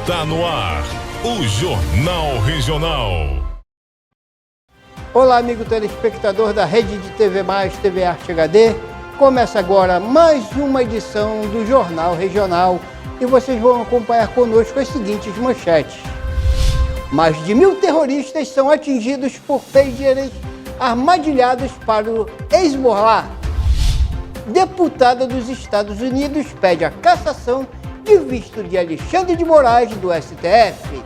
Está no ar, o Jornal Regional. Olá, amigo telespectador da Rede de TV+, TV Arte HD. Começa agora mais uma edição do Jornal Regional e vocês vão acompanhar conosco as seguintes manchetes. Mais de 1.000 terroristas são atingidos por pagers armadilhados para o Hezbollah. Deputada dos Estados Unidos pede a cassação de visto de Alexandre de Moraes do STF.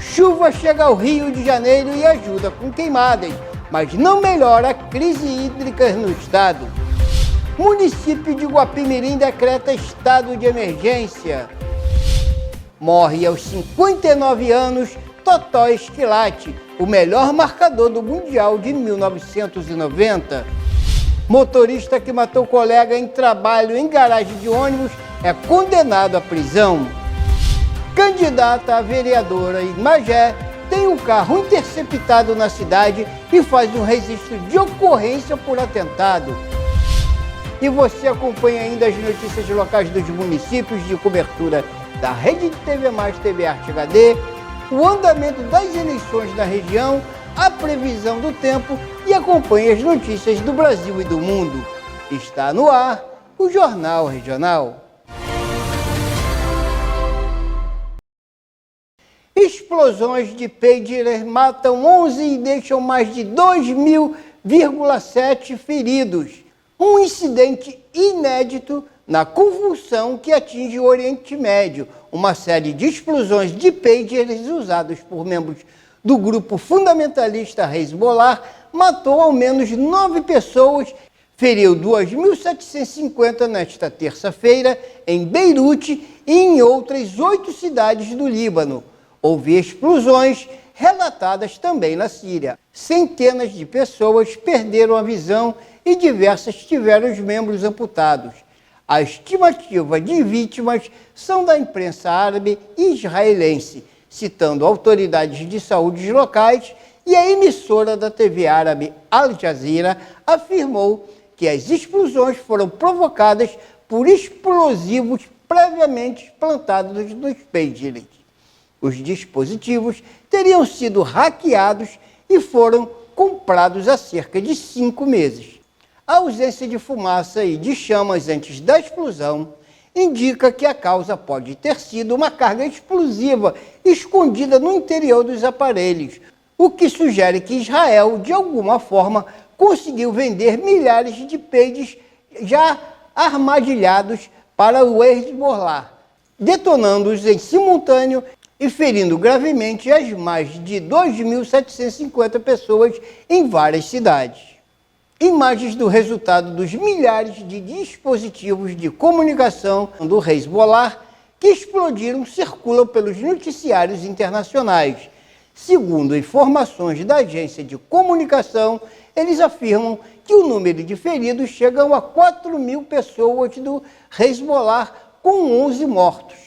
Chuva chega ao Rio de Janeiro e ajuda com queimadas, mas não melhora a crise hídrica no estado. Município de Guapimirim decreta estado de emergência. Morre aos 59 anos Totó Esquilate, o melhor marcador do Mundial de 1990. Motorista que matou colega em trabalho em garagem de ônibus é condenado à prisão. Candidata a vereadora em Magé tem um carro interceptado na cidade e faz um registro de ocorrência por atentado. E você acompanha ainda as notícias locais dos municípios de cobertura da Rede de TV+, TV Arte HD, o andamento das eleições na região, a previsão do tempo e acompanhe as notícias do Brasil e do mundo. Está no ar o Jornal Regional. Explosões de pagers matam 11 e deixam mais de 2.000,7 feridos. Um incidente inédito na convulsão que atinge o Oriente Médio. Uma série de explosões de pagers usados por membros do grupo fundamentalista Hezbollah matou ao menos 9 pessoas, feriu 2.750 nesta terça-feira em Beirute e em outras 8 cidades do Líbano. Houve explosões relatadas também na Síria. Centenas de pessoas perderam a visão e diversas tiveram os membros amputados. A estimativa de vítimas são da imprensa árabe e israelense, citando autoridades de saúde locais, e a emissora da TV árabe Al Jazeera afirmou que as explosões foram provocadas por explosivos previamente plantados nos pagers. Os dispositivos teriam sido hackeados e foram comprados há cerca de 5 meses. A ausência de fumaça e de chamas antes da explosão indica que a causa pode ter sido uma carga explosiva escondida no interior dos aparelhos, o que sugere que Israel, de alguma forma, conseguiu vender milhares de pagers já armadilhados para o Hezbollah, detonando-os em simultâneo e ferindo gravemente as mais de 2.750 pessoas em várias cidades. Imagens do resultado dos milhares de dispositivos de comunicação do Hezbollah que explodiram circulam pelos noticiários internacionais. Segundo informações da agência de comunicação, eles afirmam que o número de feridos chega a 4.000 pessoas do Hezbollah, com 11 mortos.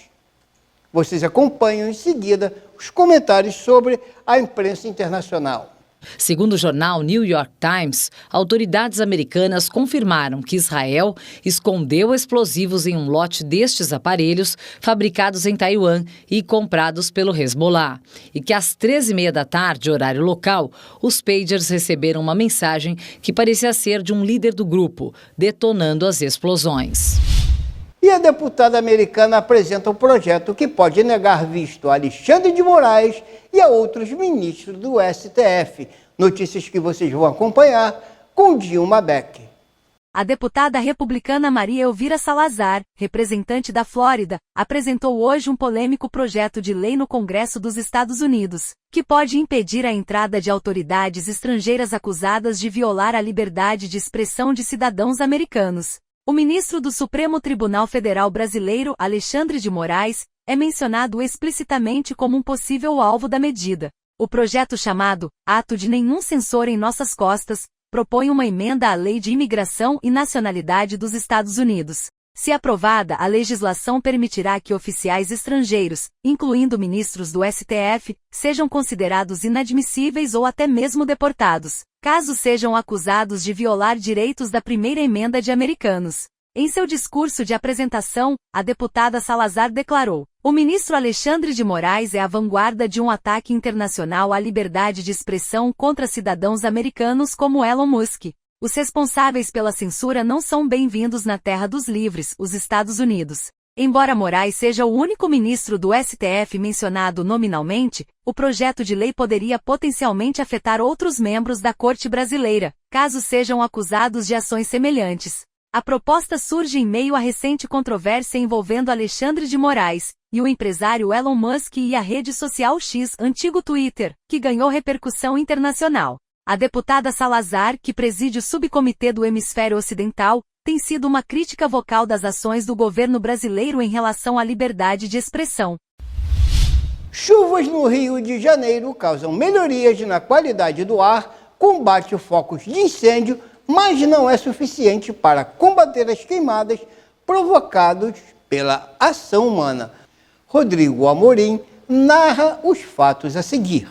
Vocês acompanham em seguida os comentários sobre a imprensa internacional. Segundo o jornal New York Times, autoridades americanas confirmaram que Israel escondeu explosivos em um lote destes aparelhos fabricados em Taiwan e comprados pelo Hezbollah. E que às 13h30 da tarde, horário local, os pagers receberam uma mensagem que parecia ser de um líder do grupo, detonando as explosões. E a deputada americana apresenta um projeto que pode negar visto a Alexandre de Moraes e a outros ministros do STF. Notícias que vocês vão acompanhar com Dilma Beck. A deputada republicana Maria Elvira Salazar, representante da Flórida, apresentou hoje um polêmico projeto de lei no Congresso dos Estados Unidos, que pode impedir a entrada de autoridades estrangeiras acusadas de violar a liberdade de expressão de cidadãos americanos. O ministro do Supremo Tribunal Federal brasileiro, Alexandre de Moraes, é mencionado explicitamente como um possível alvo da medida. O projeto chamado Ato de Nenhum Censor em Nossas Costas propõe uma emenda à Lei de Imigração e Nacionalidade dos Estados Unidos. Se aprovada, a legislação permitirá que oficiais estrangeiros, incluindo ministros do STF, sejam considerados inadmissíveis ou até mesmo deportados, caso sejam acusados de violar direitos da primeira emenda de americanos. Em seu discurso de apresentação, a deputada Salazar declarou: "O ministro Alexandre de Moraes é a vanguarda de um ataque internacional à liberdade de expressão contra cidadãos americanos como Elon Musk. Os responsáveis pela censura não são bem-vindos na terra dos livres, os Estados Unidos." Embora Moraes seja o único ministro do STF mencionado nominalmente, o projeto de lei poderia potencialmente afetar outros membros da Corte Brasileira, caso sejam acusados de ações semelhantes. A proposta surge em meio à recente controvérsia envolvendo Alexandre de Moraes e o empresário Elon Musk e a rede social X, antigo Twitter, que ganhou repercussão internacional. A deputada Salazar, que preside o subcomitê do Hemisfério Ocidental, tem sido uma crítica vocal das ações do governo brasileiro em relação à liberdade de expressão. Chuvas no Rio de Janeiro causam melhorias na qualidade do ar, combate focos de incêndio, mas não é suficiente para combater as queimadas provocadas pela ação humana. Rodrigo Amorim narra os fatos a seguir.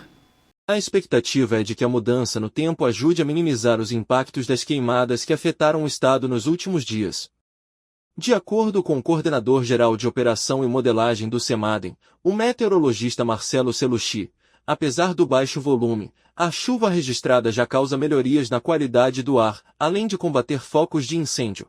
A expectativa é de que a mudança no tempo ajude a minimizar os impactos das queimadas que afetaram o estado nos últimos dias. De acordo com o coordenador-geral de operação e modelagem do CEMADEM, o meteorologista Marcelo Celucci, apesar do baixo volume, a chuva registrada já causa melhorias na qualidade do ar, além de combater focos de incêndio.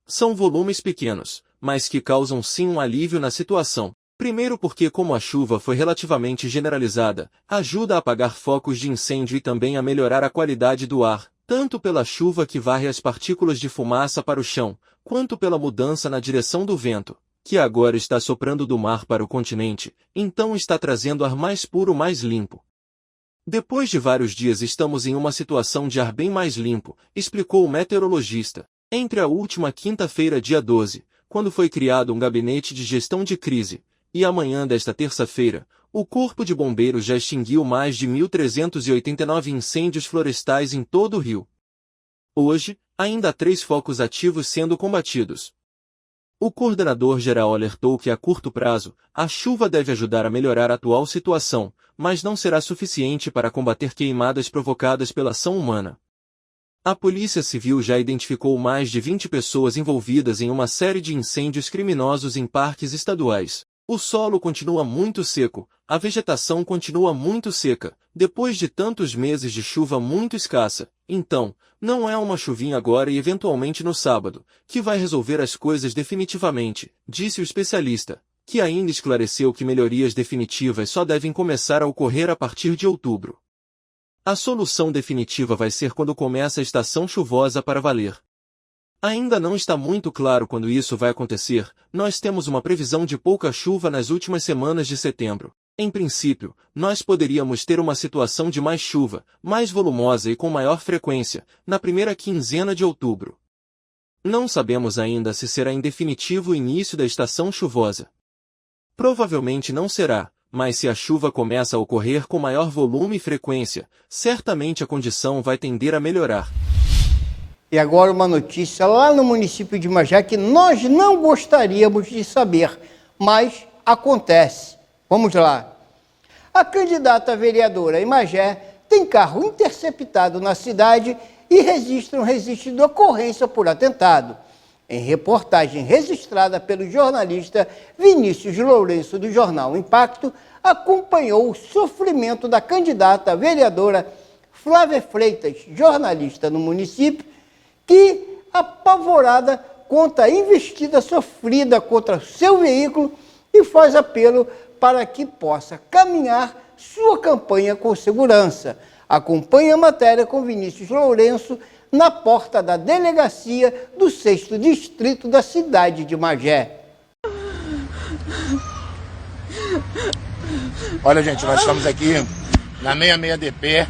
São volumes pequenos, mas que causam sim um alívio na situação. Primeiro porque, como a chuva foi relativamente generalizada, ajuda a apagar focos de incêndio e também a melhorar a qualidade do ar, tanto pela chuva que varre as partículas de fumaça para o chão, quanto pela mudança na direção do vento, que agora está soprando do mar para o continente, então está trazendo ar mais puro, mais limpo. Depois de vários dias estamos em uma situação de ar bem mais limpo, explicou o meteorologista. Entre a última quinta-feira, dia 12, quando foi criado um gabinete de gestão de crise, e amanhã desta terça-feira, o Corpo de Bombeiros já extinguiu mais de 1.389 incêndios florestais em todo o Rio. Hoje, ainda há 3 focos ativos sendo combatidos. O coordenador-geral alertou que a curto prazo, a chuva deve ajudar a melhorar a atual situação, mas não será suficiente para combater queimadas provocadas pela ação humana. A Polícia Civil já identificou mais de 20 pessoas envolvidas em uma série de incêndios criminosos em parques estaduais. O solo continua muito seco, a vegetação continua muito seca, depois de tantos meses de chuva muito escassa. Então, não é uma chuvinha agora e eventualmente no sábado, que vai resolver as coisas definitivamente, disse o especialista, que ainda esclareceu que melhorias definitivas só devem começar a ocorrer a partir de outubro. A solução definitiva vai ser quando começa a estação chuvosa para valer. Ainda não está muito claro quando isso vai acontecer, nós temos uma previsão de pouca chuva nas últimas semanas de setembro. Em princípio, nós poderíamos ter uma situação de mais chuva, mais volumosa e com maior frequência, na primeira quinzena de outubro. Não sabemos ainda se será em definitivo o início da estação chuvosa. Provavelmente não será, mas se a chuva começa a ocorrer com maior volume e frequência, certamente a condição vai tender a melhorar. E agora uma notícia lá no município de Magé que nós não gostaríamos de saber, mas acontece. Vamos lá. A candidata a vereadora em Magé tem carro interceptado na cidade e registra um registro de ocorrência por atentado. Em reportagem registrada pelo jornalista Vinícius Lourenço do jornal Impacto, acompanhou o sofrimento da candidata a vereadora Flávia Freitas, jornalista no município, que, apavorada, conta a investida sofrida contra seu veículo e faz apelo para que possa caminhar sua campanha com segurança. Acompanhe a matéria com Vinícius Lourenço na porta da delegacia do 6º Distrito da cidade de Magé. Olha, gente, nós estamos aqui na 66DP.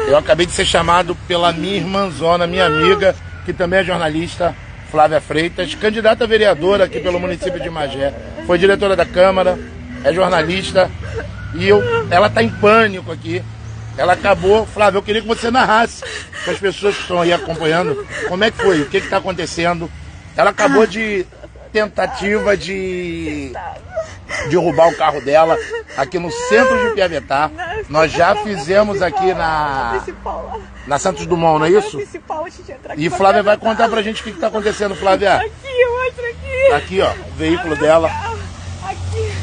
Eu acabei de ser chamado pela minha irmãzona, minha amiga, que também é jornalista, Flávia Freitas, candidata a vereadora aqui pelo município de Magé. Foi diretora da Câmara, é jornalista e ela está em pânico aqui. Ela acabou, Flávia, eu queria que você narrasse para as pessoas que estão aí acompanhando como é que foi, o que está acontecendo. Ela acabou de tentativa de derrubar o carro dela aqui no centro de Piavetá. Nós já fizemos aqui na Santos Dumont, não é isso? E Flávia vai contar pra gente o que está acontecendo, Flávia. Aqui, mostra aqui. Aqui, ó, o veículo dela. Aqui.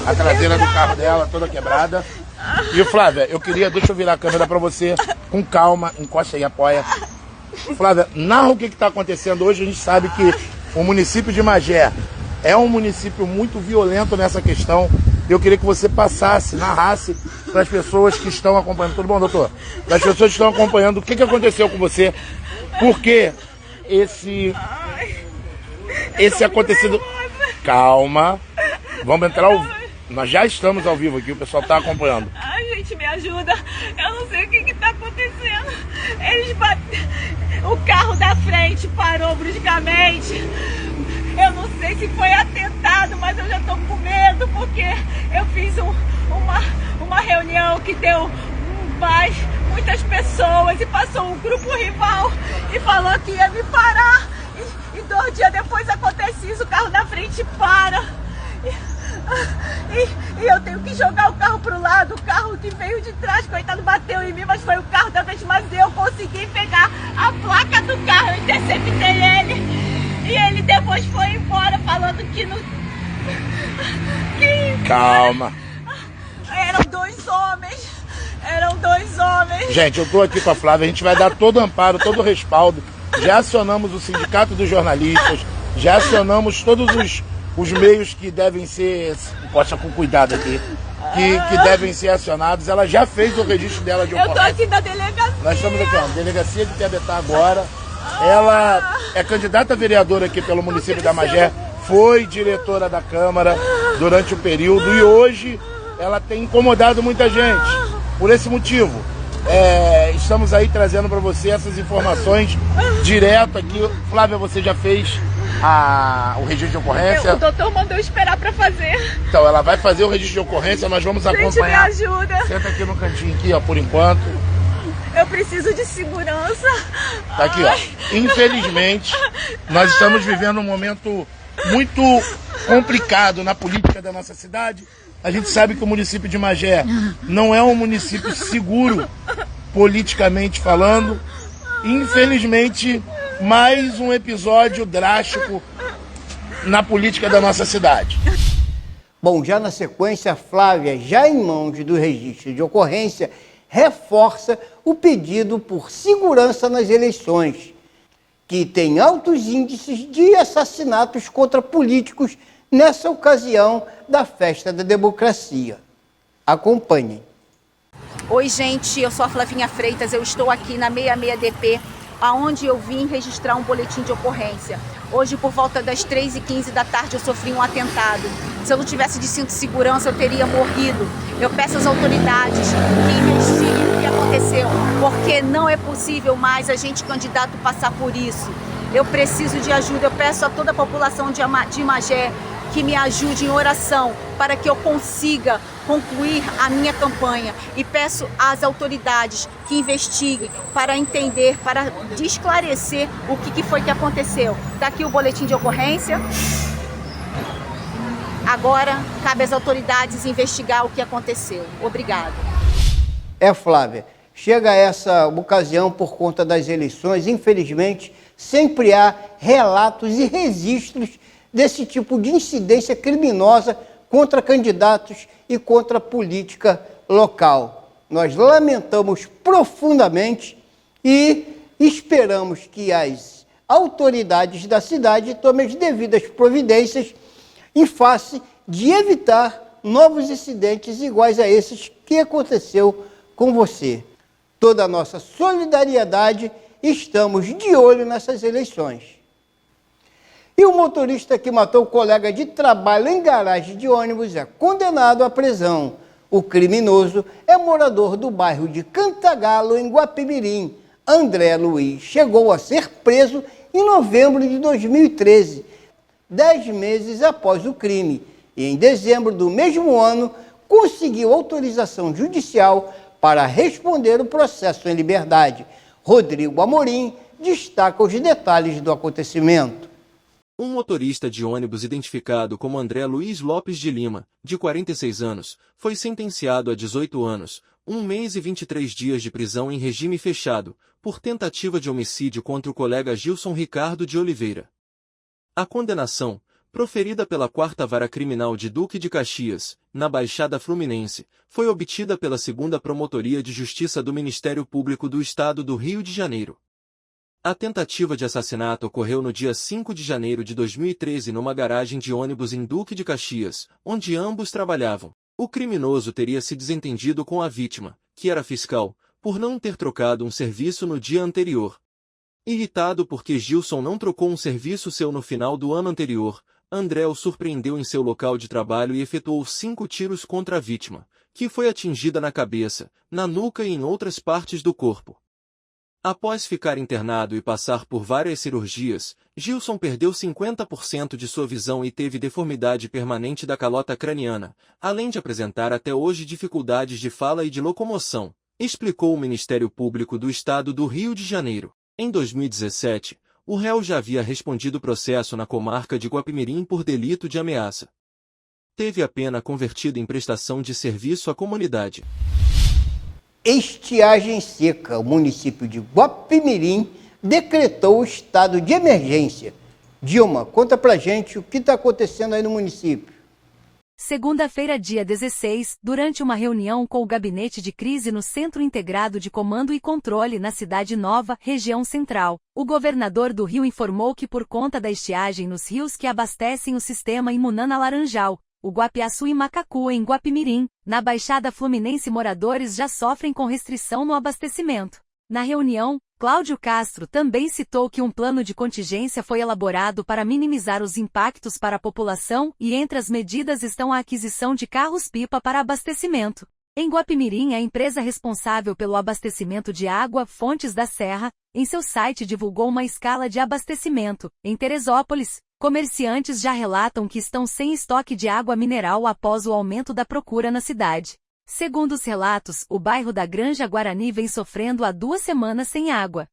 A traseira do carro dela toda quebrada. E Flávia, deixa eu virar a câmera pra você, com calma, encosta aí, apoia. Flávia, narra o que está acontecendo hoje. A gente sabe que o município de Magé é um município muito violento nessa questão. Eu queria que você narrasse para as pessoas que estão acompanhando. Tudo bom, doutor? Para as pessoas que estão acompanhando, o que aconteceu com você? Por que esse acontecido... Calma, vamos entrar Nós já estamos ao vivo aqui, o pessoal está acompanhando. Ai, gente, me ajuda. Eu não sei o que está acontecendo. Eles O carro da frente parou bruscamente. Eu não sei se foi atentado, mas eu já tô com medo, porque eu fiz uma reunião que deu muitas pessoas e passou um grupo rival e falou que ia me parar. E 2 dias depois acontece isso, o carro da frente para. E eu tenho que jogar o carro pro lado, o carro que veio de trás, coitado, bateu em mim, mas foi o carro da frente, mas eu consegui pegar a placa do carro, eu interceptei ele. E ele depois foi embora falando que não... Calma. Eram 2 homens. Gente, eu tô aqui com a Flávia, a gente vai dar todo o amparo, todo o respaldo. Já acionamos o Sindicato dos Jornalistas, já acionamos todos os meios que devem ser... Poxa, com cuidado aqui. Que devem ser acionados. Ela já fez o registro dela de ocorrência. Eu tô aqui na delegacia. Nós estamos aqui, ó, delegacia de Piavetá agora. Ela é candidata a vereadora aqui pelo município da Magé, foi diretora da Câmara durante o período e hoje ela tem incomodado muita gente. Por esse motivo, estamos aí trazendo para você essas informações direto aqui. Flávia, você já fez o registro de ocorrência? O doutor mandou esperar para fazer. Então, ela vai fazer o registro de ocorrência, nós vamos acompanhar. Gente, me ajuda. Senta aqui no cantinho aqui, ó, por enquanto. Eu preciso de segurança. Tá aqui, ó. Infelizmente, nós estamos vivendo um momento muito complicado na política da nossa cidade. A gente sabe que o município de Magé não é um município seguro, politicamente falando. Infelizmente, mais um episódio drástico na política da nossa cidade. Bom, já na sequência, a Flávia, já em mãos do registro de ocorrência, reforça o pedido por segurança nas eleições, que tem altos índices de assassinatos contra políticos nessa ocasião da festa da democracia. Acompanhem. Oi, gente, eu sou a Flavinha Freitas, eu estou aqui na 66DP, aonde eu vim registrar um boletim de ocorrência. Hoje, por volta das 3h15 da tarde, eu sofri um atentado. Se eu não tivesse de cinto de segurança, eu teria morrido. Eu peço às autoridades que investiguem o que aconteceu, porque não é possível mais a gente, candidato, passar por isso. Eu preciso de ajuda, eu peço a toda a população de Magé que me ajude em oração para que eu consiga concluir a minha campanha e peço às autoridades que investiguem para entender, para esclarecer o que foi que aconteceu. Está aqui o boletim de ocorrência. Agora cabe às autoridades investigar o que aconteceu. Obrigada. Flávia, chega essa ocasião por conta das eleições, infelizmente, sempre há relatos e registros desse tipo de incidência criminosa contra candidatos e contra a política local. Nós lamentamos profundamente e esperamos que as autoridades da cidade tomem as devidas providências em face de evitar novos incidentes iguais a esses que aconteceu com você. Toda a nossa solidariedade, estamos de olho nessas eleições. E o motorista que matou o colega de trabalho em garagem de ônibus é condenado à prisão. O criminoso é morador do bairro de Cantagalo, em Guapimirim. André Luiz chegou a ser preso em novembro de 2013, 10 meses após o crime. E em dezembro do mesmo ano, conseguiu autorização judicial para responder o processo em liberdade. Rodrigo Amorim destaca os detalhes do acontecimento. Um motorista de ônibus identificado como André Luiz Lopes de Lima, de 46 anos, foi sentenciado a 18 anos, 1 mês e 23 dias de prisão em regime fechado, por tentativa de homicídio contra o colega Gilson Ricardo de Oliveira. A condenação, proferida pela 4ª Vara Criminal de Duque de Caxias, na Baixada Fluminense, foi obtida pela 2ª Promotoria de Justiça do Ministério Público do Estado do Rio de Janeiro. A tentativa de assassinato ocorreu no dia 5 de janeiro de 2013 numa garagem de ônibus em Duque de Caxias, onde ambos trabalhavam. O criminoso teria se desentendido com a vítima, que era fiscal, por não ter trocado um serviço no dia anterior. Irritado porque Gilson não trocou um serviço seu no final do ano anterior, André o surpreendeu em seu local de trabalho e efetuou 5 tiros contra a vítima, que foi atingida na cabeça, na nuca e em outras partes do corpo. Após ficar internado e passar por várias cirurgias, Gilson perdeu 50% de sua visão e teve deformidade permanente da calota craniana, além de apresentar até hoje dificuldades de fala e de locomoção, explicou o Ministério Público do Estado do Rio de Janeiro. Em 2017, o réu já havia respondido processo na comarca de Guapimirim por delito de ameaça. Teve a pena convertida em prestação de serviço à comunidade. Estiagem seca. O município de Guapimirim decretou o estado de emergência. Dilma, conta pra gente o que está acontecendo aí no município. Segunda-feira, dia 16, durante uma reunião com o Gabinete de Crise no Centro Integrado de Comando e Controle na Cidade Nova, região central, o governador do Rio informou que por conta da estiagem nos rios que abastecem o sistema Imunana-Laranjal, o Guapiaçu e Macacu em Guapimirim, na Baixada Fluminense moradores já sofrem com restrição no abastecimento. Na reunião, Cláudio Castro também citou que um plano de contingência foi elaborado para minimizar os impactos para a população e entre as medidas estão a aquisição de carros-pipa para abastecimento. Em Guapimirim, a empresa responsável pelo abastecimento de água, Fontes da Serra, em seu site divulgou uma escala de abastecimento. Em Teresópolis, comerciantes já relatam que estão sem estoque de água mineral após o aumento da procura na cidade. Segundo os relatos, o bairro da Granja Guarani vem sofrendo há 2 semanas sem água.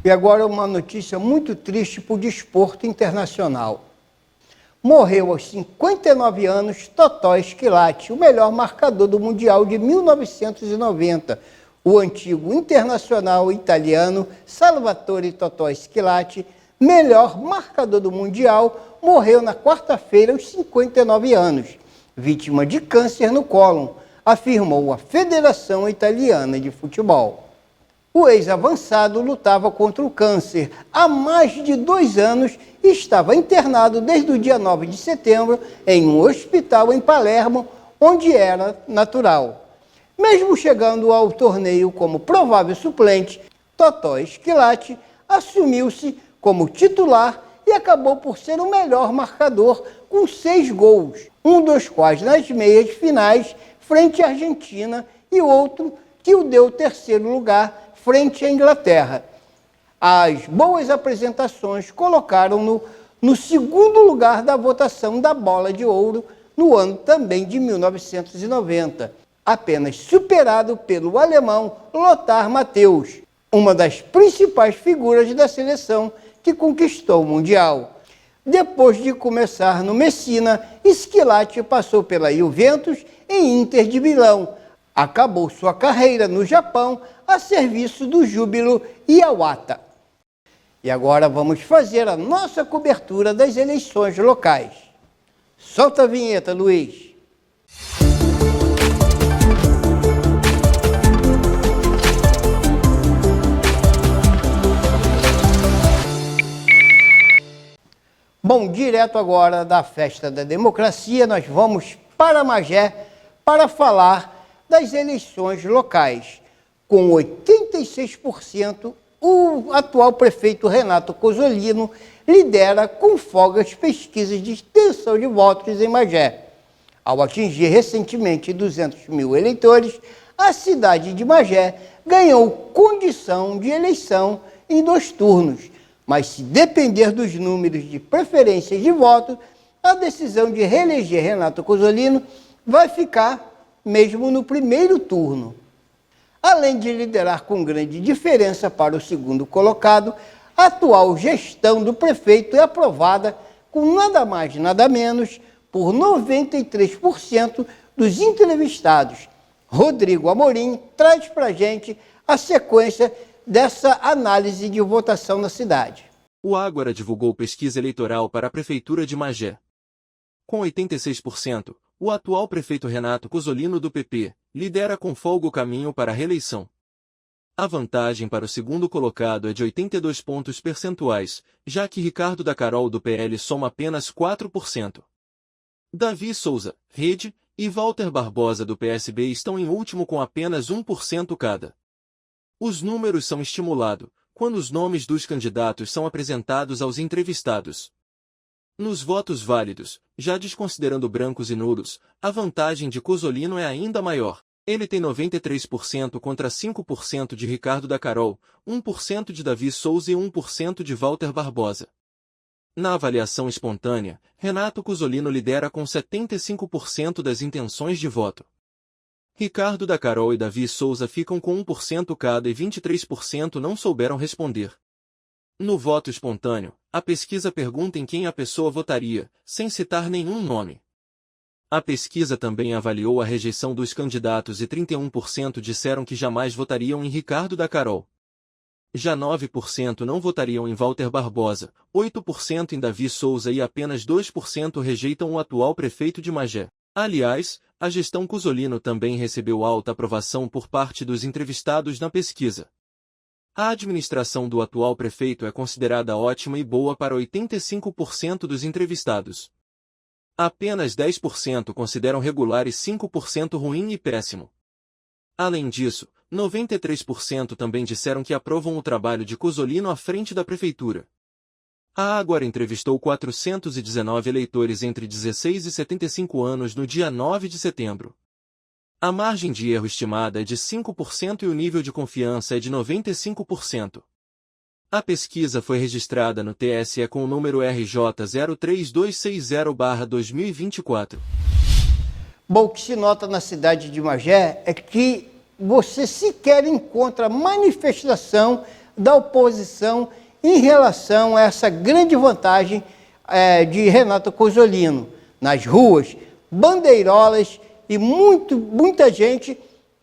E agora uma notícia muito triste para o desporto internacional. Morreu aos 59 anos Totò Schillaci, o melhor marcador do Mundial de 1990. O antigo internacional italiano Salvatore Totò Schillaci, melhor marcador do Mundial, morreu na quarta-feira aos 59 anos, vítima de câncer no cólon, afirmou a Federação Italiana de Futebol. O ex-avançado lutava contra o câncer há mais de 2 anos e estava internado desde o dia 9 de setembro em um hospital em Palermo, onde era natural. Mesmo chegando ao torneio como provável suplente, Totò Schillaci assumiu-se como titular e acabou por ser o melhor marcador com 6 gols, um dos quais nas meias finais frente à Argentina e outro que o deu o 3º lugar frente à Inglaterra. As boas apresentações colocaram-no no 2º lugar da votação da Bola de Ouro no ano também de 1990, apenas superado pelo alemão Lothar Matthäus, uma das principais figuras da seleção que conquistou o Mundial. Depois de começar no Messina, Schillaci passou pela Juventus e Inter de Milão. Acabou sua carreira no Japão a serviço do Júbilo Iwata. E agora vamos fazer a nossa cobertura das eleições locais. Solta a vinheta, Luiz. Bom, direto agora da Festa da Democracia, nós vamos para Magé para falar das eleições locais. Com 86%, o atual prefeito Renato Cozzolino lidera com folga as pesquisas de extensão de votos em Magé. Ao atingir recentemente 200 mil eleitores, a cidade de Magé ganhou condição de eleição em 2 turnos. Mas se depender dos números de preferências de voto, a decisão de reeleger Renato Cozzolino vai ficar mesmo no 1º turno. Além de liderar com grande diferença para o 2º colocado, a atual gestão do prefeito é aprovada com nada mais, nada menos, por 93% dos entrevistados. Rodrigo Amorim traz para a gente a sequência dessa análise de votação na cidade. O Ágora divulgou pesquisa eleitoral para a Prefeitura de Magé. Com 86%, o atual prefeito Renato Cozzolino do PP lidera com folga o caminho para a reeleição. A vantagem para o segundo colocado é de 82 pontos percentuais, já que Ricardo da Carol do PL soma apenas 4%. Davi Souza, Rede, e Walter Barbosa do PSB estão em último com apenas 1% cada. Os números são estimulados quando os nomes dos candidatos são apresentados aos entrevistados. Nos votos válidos, já desconsiderando brancos e nulos, a vantagem de Cozzolino é ainda maior. Ele tem 93% contra 5% de Ricardo da Carol, 1% de Davi Souza e 1% de Walter Barbosa. Na avaliação espontânea, Renato Cozzolino lidera com 75% das intenções de voto. Ricardo da Carol e Davi Souza ficam com 1% cada e 23% não souberam responder. No voto espontâneo, a pesquisa pergunta em quem a pessoa votaria, sem citar nenhum nome. A pesquisa também avaliou a rejeição dos candidatos e 31% disseram que jamais votariam em Ricardo da Carol. Já 9% não votariam em Walter Barbosa, 8% em Davi Souza e apenas 2% rejeitam o atual prefeito de Magé. Aliás, a gestão Cozzolino também recebeu alta aprovação por parte dos entrevistados na pesquisa. A administração do atual prefeito é considerada ótima e boa para 85% dos entrevistados. Apenas 10% consideram regular e 5% ruim e péssimo. Além disso, 93% também disseram que aprovam o trabalho de Cozzolino à frente da prefeitura. A Ágora entrevistou 419 eleitores entre 16 e 75 anos no dia 9 de setembro. A margem de erro estimada é de 5% e o nível de confiança é de 95%. A pesquisa foi registrada no TSE com o número RJ 03260/2024. Bom, o que se nota na cidade de Magé é que você sequer encontra manifestação da oposição em relação a essa grande vantagem de Renato Cozzolino. Nas ruas, bandeirolas e muita gente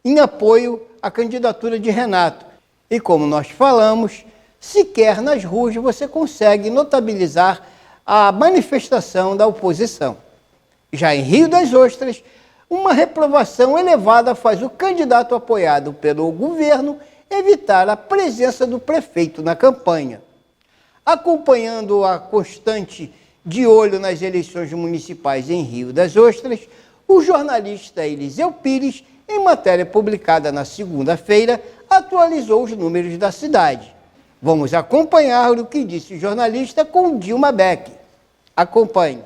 em apoio à candidatura de Renato. E como nós falamos, sequer nas ruas você consegue notabilizar a manifestação da oposição. Já em Rio das Ostras, uma reprovação elevada faz o candidato apoiado pelo governo evitar a presença do prefeito na campanha. Acompanhando a constante de olho nas eleições municipais em Rio das Ostras, o jornalista Eliseu Pires, em matéria publicada na segunda-feira, atualizou os números da cidade. Vamos acompanhar o que disse o jornalista com Dilma Beck. Acompanhe.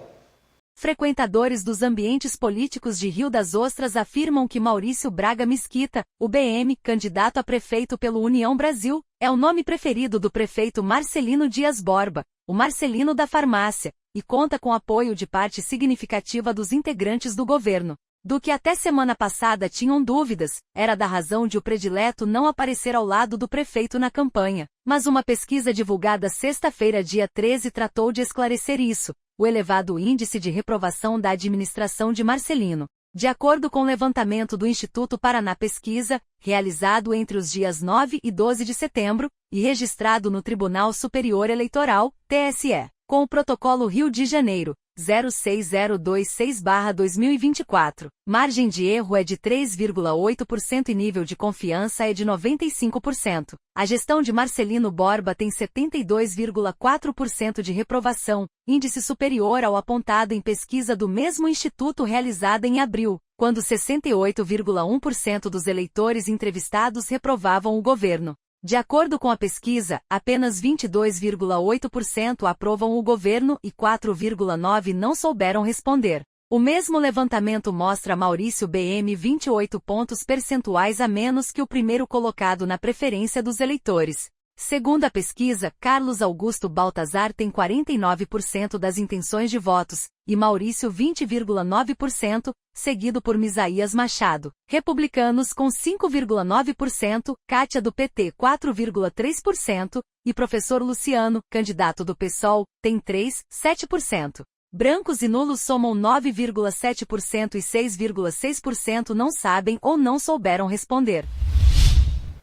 Frequentadores dos ambientes políticos de Rio das Ostras afirmam que Maurício Braga Mesquita, o BM, candidato a prefeito pelo União Brasil, é o nome preferido do prefeito Marcelino Dias Borba, o Marcelino da farmácia, e conta com apoio de parte significativa dos integrantes do governo. Do que até semana passada tinham dúvidas, era da razão de o predileto não aparecer ao lado do prefeito na campanha. Mas uma pesquisa divulgada sexta-feira, dia 13, tratou de esclarecer isso, o elevado índice de reprovação da administração de Marcelino. De acordo com o levantamento do Instituto Paraná Pesquisa, realizado entre os dias 9 e 12 de setembro, e registrado no Tribunal Superior Eleitoral, TSE, com o protocolo Rio de Janeiro, 06026/2024. Margem de erro é de 3,8% e nível de confiança é de 95%. A gestão de Marcelino Borba tem 72,4% de reprovação, índice superior ao apontado em pesquisa do mesmo instituto realizada em abril, quando 68,1% dos eleitores entrevistados reprovavam o governo. De acordo com a pesquisa, apenas 22,8% aprovam o governo e 4,9% não souberam responder. O mesmo levantamento mostra Maurício BM 28 pontos percentuais a menos que o primeiro colocado na preferência dos eleitores. Segundo a pesquisa, Carlos Augusto Baltazar tem 49% das intenções de votos, e Maurício 20,9%, seguido por Misaías Machado. Republicanos com 5,9%, Kátia do PT 4,3%, e professor Luciano, candidato do PSOL, tem 3,7%. Brancos e nulos somam 9,7% e 6,6% não sabem ou não souberam responder.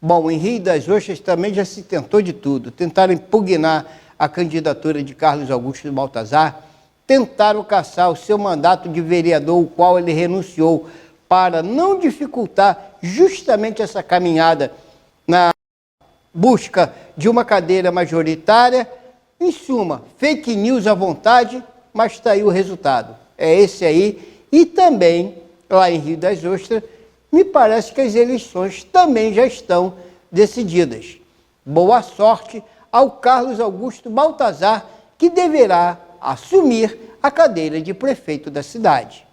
Bom, em Rio das Ostras também já se tentou de tudo. Tentaram impugnar a candidatura de Carlos Augusto Baltazar, tentaram cassar o seu mandato de vereador, o qual ele renunciou, para não dificultar justamente essa caminhada na busca de uma cadeira majoritária. Em suma, fake news à vontade, mas está aí o resultado. É esse aí. E também, lá em Rio das Ostras, me parece que as eleições também já estão decididas. Boa sorte ao Carlos Augusto Baltazar, que deverá assumir a cadeira de prefeito da cidade.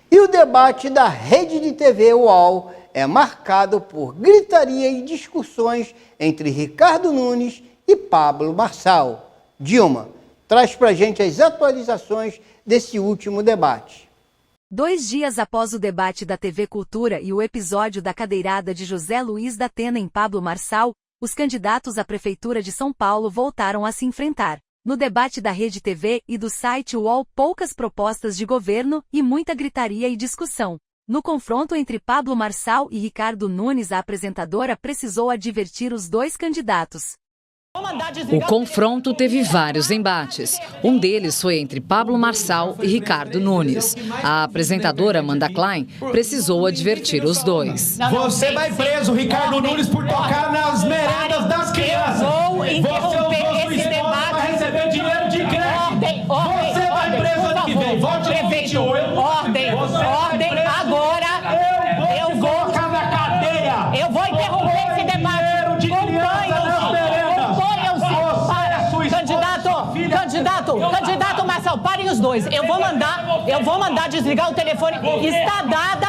E o debate da rede de TV UOL é marcado por gritaria e discussões entre Ricardo Nunes e Pablo Marçal. Dilma, traz pra gente as atualizações desse último debate. 2 dias após o debate da TV Cultura e o episódio da cadeirada de José Luiz da Atena em Pablo Marçal, os candidatos à Prefeitura de São Paulo voltaram a se enfrentar. No debate da Rede TV e do site UOL, poucas propostas de governo e muita gritaria e discussão. No confronto entre Pablo Marçal e Ricardo Nunes, a apresentadora precisou advertir os dois candidatos. O confronto teve vários embates. Um deles foi entre Pablo Marçal e Ricardo Nunes. A apresentadora Amanda Klein precisou advertir os dois. Você vai preso, Ricardo Nunes, por tocar nas merendas das crianças. Vou interromper esse debate. Vai receber dinheiro de crédito. Você vai preso ano que vem. Volte no 28. Ordem, agora. Eu vou colocar na cadeia. Eu vou interromper esse debate. Candidato Marçal, parem os dois. Eu vou mandar desligar o telefone. Está dada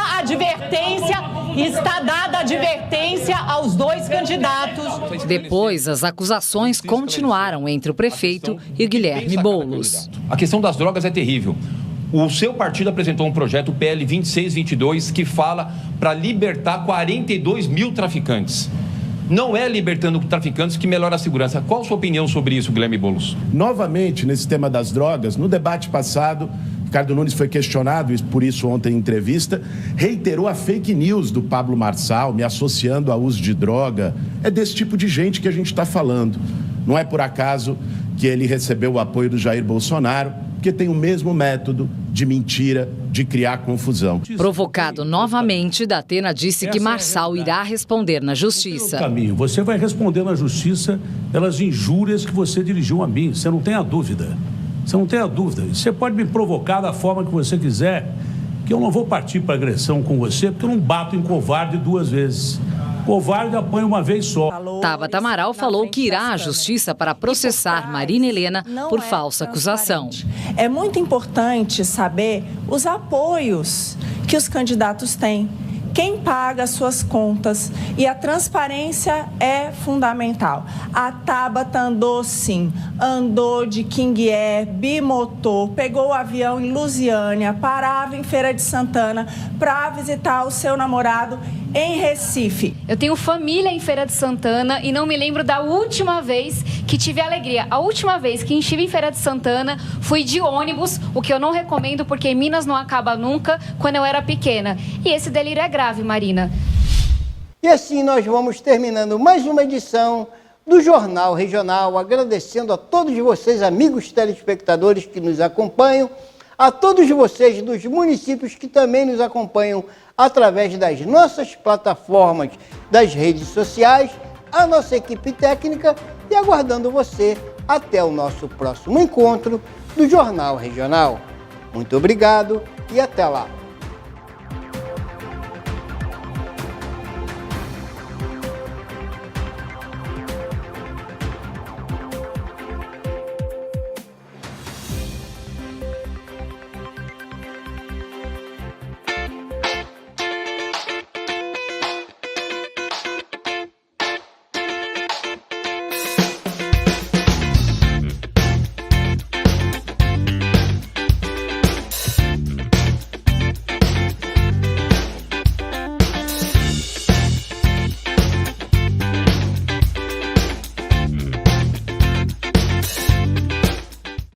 advertência aos dois candidatos. Depois, as acusações continuaram entre o prefeito e Guilherme Boulos. A questão das drogas é terrível. O seu partido apresentou um projeto, o PL 2622, que fala para libertar 42 mil traficantes. Não é libertando traficantes que melhora a segurança. Qual a sua opinião sobre isso, Guilherme Boulos? Novamente, nesse tema das drogas, no debate passado, Ricardo Nunes foi questionado, e por isso ontem em entrevista, reiterou a fake news do Pablo Marçal, me associando ao uso de droga. É desse tipo de gente que a gente está falando. Não é por acaso que ele recebeu o apoio do Jair Bolsonaro, porque tem o mesmo método de mentira, de criar confusão. Provocado novamente, da Atena disse que Marçal irá responder na justiça. Você vai responder na justiça pelas injúrias que você dirigiu a mim, você não tem a dúvida. Você pode me provocar da forma que você quiser, que eu não vou partir para agressão com você, porque eu não bato em covarde 2 vezes. Covarde apanha uma vez só. Tabata Amaral falou que irá à justiça para processar Marina Helena por falsa acusação. É muito importante saber os apoios que os candidatos têm, quem paga as suas contas, e a transparência é fundamental. A Tabata andou sim, andou de King Air, bimotor, pegou o avião em Lusiânia, parava em Feira de Santana para visitar o seu namorado em Recife. Eu tenho família em Feira de Santana e não me lembro da última vez que tive alegria. A última vez que estive em Feira de Santana fui de ônibus, o que eu não recomendo porque em Minas não acaba nunca, quando eu era pequena. E esse delírio é grave, Marina. E assim nós vamos terminando mais uma edição do Jornal Regional, agradecendo a todos vocês, amigos telespectadores que nos acompanham, a todos vocês dos municípios que também nos acompanham através das nossas plataformas das redes sociais, a nossa equipe técnica e aguardando você até o nosso próximo encontro do Jornal Regional. Muito obrigado e até lá!